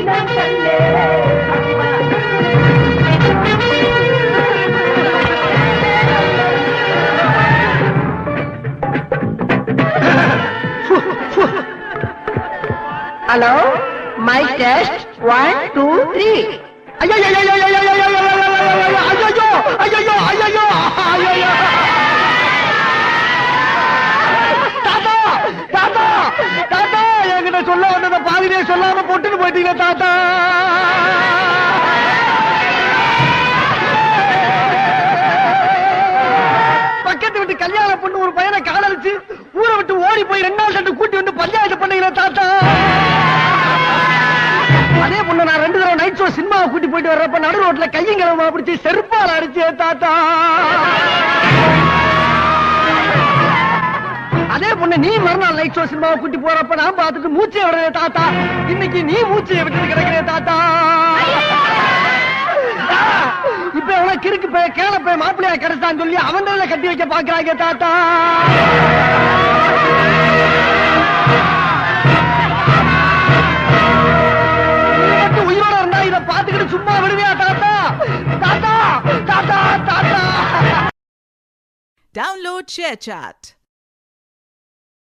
தினம் கண்டே. Hello, my test 1 2 3. ஐயோ ஐயோ ஐயோ ஐயோ ஐயோ ஐயோ ஐயோ ஐயோ ஐயோ. தாத்தா தாத்தா தாத்தா, என்கிட்ட சொல்ல வந்தத பாதிலே சொல்லாம போட்டுன்னு போயிட்டீங்க தாத்தா. பக்கத்து விட்டு கல்யாண பொண்ணு ஒரு பையனை காதலிச்சு ஊரை விட்டு ஓடி போய் 2 நாள் கண்டு கூட்டி வந்து பஞ்சாயத்து பண்ணீங்களா தாத்தா. அதே பொண்ணு நான் 2 தடவை நைட் ஷோ சினிமாவை கூட்டி போயிட்டு வர்றப்ப நடு ரோட்ல கையும் கிளம்பா பிடிச்சி செருப்பால் அடிச்சே தாத்தா. அதே பொண்ணு நீ மறுநாள் நைட் ஷோ சினிமாவை கூட்டி போறப்ப நான் பார்த்துட்டு மூச்சை விடுறேன் தாத்தா. இன்னைக்கு நீ மூச்சையை விட்டு கிடக்கிறேன் தாத்தா. இப்ப எவ்வளவு கிறுக்கு போய் கேள போய் மாப்பிள்ளையா கிடைச்சான்னு சொல்லி அவன் கட்டி வைக்க பாக்குறாங்க தாத்தா. உயிரோட இருந்தா இதை பாத்துக்கிட்டு சும்மா விடுவியா தாத்தா. தாத்தா தாத்தா தாத்தா. Download ShareChat.